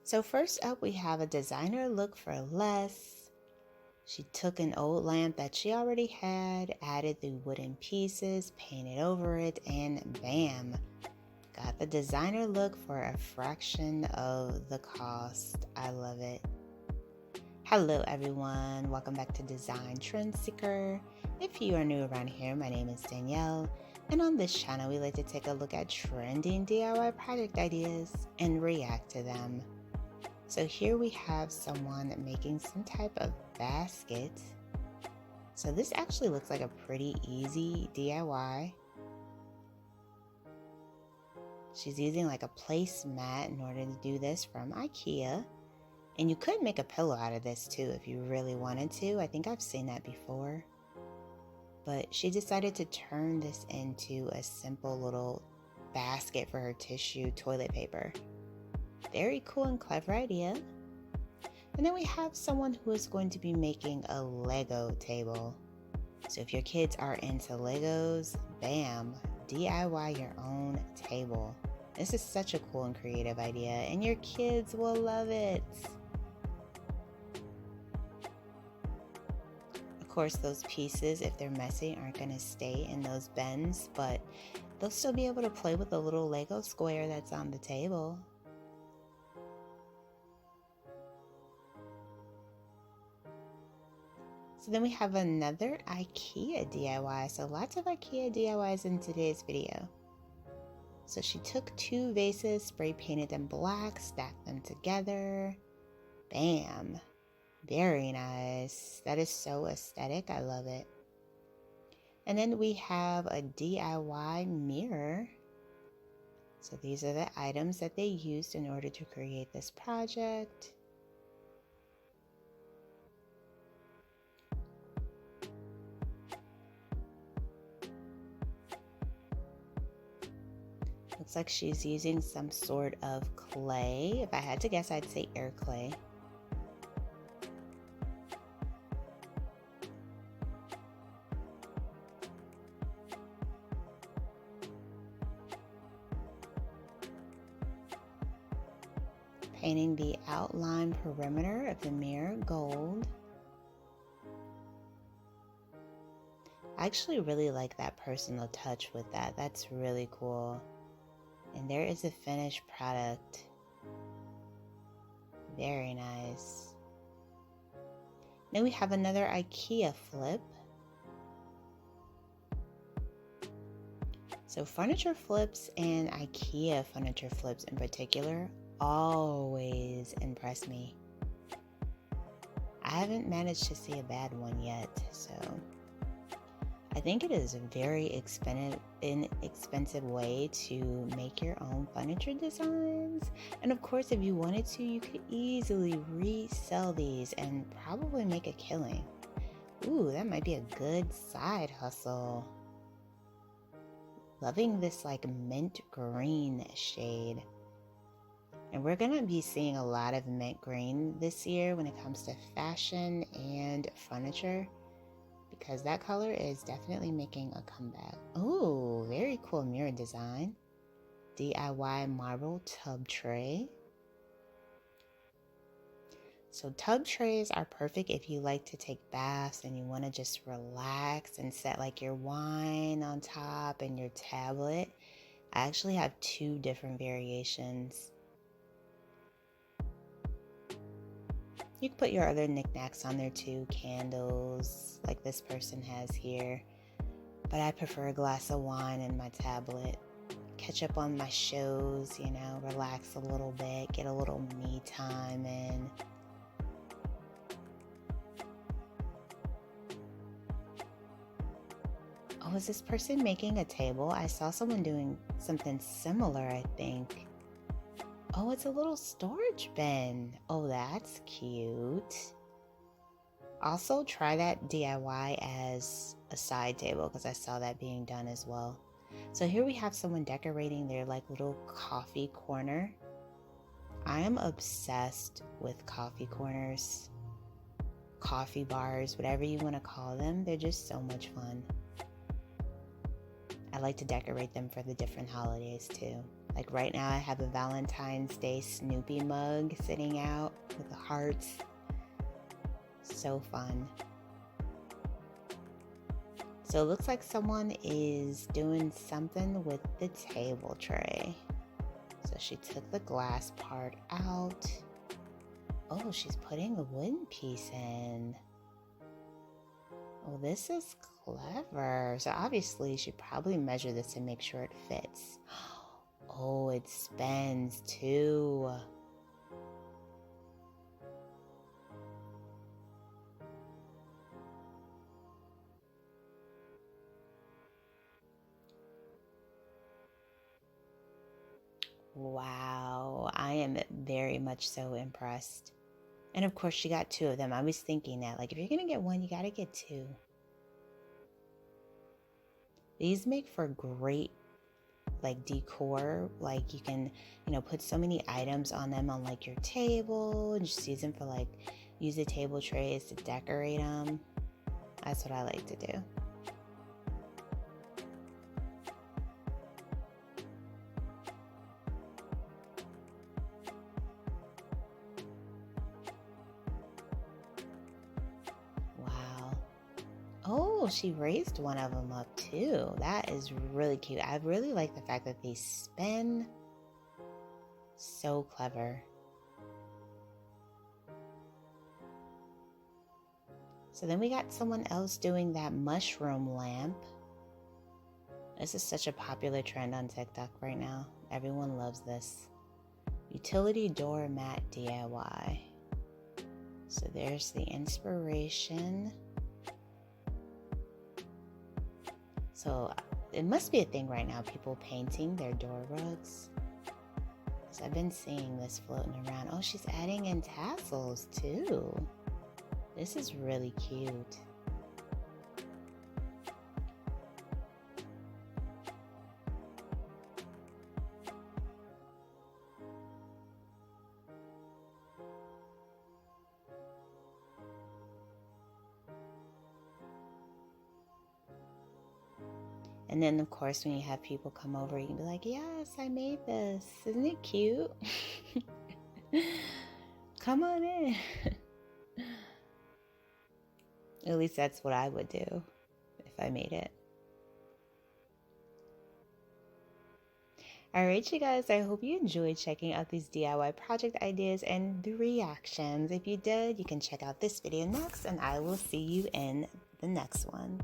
So first up, we have a designer look for less. She took an old lamp that she already had, added the wooden pieces, painted over it, and bam, got the designer look for a fraction of the cost. I love it. Hello everyone, welcome back to Design Trend Seeker. If you are new around here, my name is Danielle, and on this channel we like to take a look at trending DIY project ideas and react to them. So here we have someone making some type of basket. So this actually looks like a pretty easy DIY. She's using like a placemat in order to do this from Ikea. And you could make a pillow out of this too if you really wanted to. I think I've seen that before. But she decided to turn this into a simple little basket for her tissue toilet paper. Very cool and clever idea. And then we have someone who is going to be making a Lego table. So if your kids are into Legos, bam, DIY your own table. This is such a cool and creative idea, and your kids will love it. Of course, those pieces, if they're messy, aren't going to stay in those bins, but they'll still be able to play with the little Lego square that's on the table. So then we have another Ikea DIY. So lots of Ikea DIYs in today's video. So she took two vases, spray painted them black, stacked them together. Bam. Very nice. That is so aesthetic. I love it. And then we have a DIY mirror. So these are the items that they used in order to create this project. Looks like she's using some sort of clay. If I had to guess, I'd say air clay. Painting the outline perimeter of the mirror gold. I actually really like that personal touch with that. That's really cool. And there is a finished product. Very nice. Then we have another Ikea flip. So furniture flips and Ikea furniture flips in particular always impress me. I haven't managed to see a bad one yet, so I think it is a very inexpensive way to make your own furniture designs. And of course, if you wanted to, you could easily resell these and probably make a killing. Ooh, that might be a good side hustle. Loving this like mint green shade. And we're gonna be seeing a lot of mint green this year when it comes to fashion and furniture, because that color is definitely making a comeback. Oh, very cool mirror design. DIY marble tub tray. So tub trays are perfect if you like to take baths and you want to just relax and set like your wine on top and your tablet. I actually have two different variations. You can put your other knickknacks on there too, candles like this person has here. But I prefer a glass of wine and my tablet. Catch up on my shows, you know, relax a little bit, get a little me time in. Oh, is this person making a table? I saw someone doing something similar, I think. Oh, it's a little storage bin. Oh, that's cute. Also, try that DIY as a side table because I saw that being done as well. So here we have someone decorating their like little coffee corner. I am obsessed with coffee corners, coffee bars, whatever you want to call them. They're just so much fun. I like to decorate them for the different holidays too. Like right now I have a Valentine's Day Snoopy mug sitting out with the hearts. So fun. So it looks like someone is doing something with the table tray. So she took the glass part out. Oh, she's putting a wooden piece in. Oh, this is clever. So obviously she probably measured this to make sure it fits. Oh, it spins too. Wow, I am very much so impressed. And of course, she got two of them. I was thinking that, like, if you're gonna get one, you gotta get two. These make for great, like, decor. Like, you can, put so many items on them on, like, your table and just use them for, like, use the table trays to decorate them. That's what I like to do. Wow. Oh, she raised one of them up too. That is really cute. I really like the fact that they spin. So clever. So then we got someone else doing that mushroom lamp. This is such a popular trend on TikTok right now. Everyone loves this. Utility door mat DIY. So there's the inspiration. So it must be a thing right now, people painting their door rugs. Because I've been seeing this floating around. Oh, she's adding in tassels too. This is really cute. And then, of course, when you have people come over, you can be like, yes, I made this. Isn't it cute? Come on in. At least that's what I would do if I made it. Alright, you guys, I hope you enjoyed checking out these DIY project ideas and the reactions. If you did, you can check out this video next, and I will see you in the next one.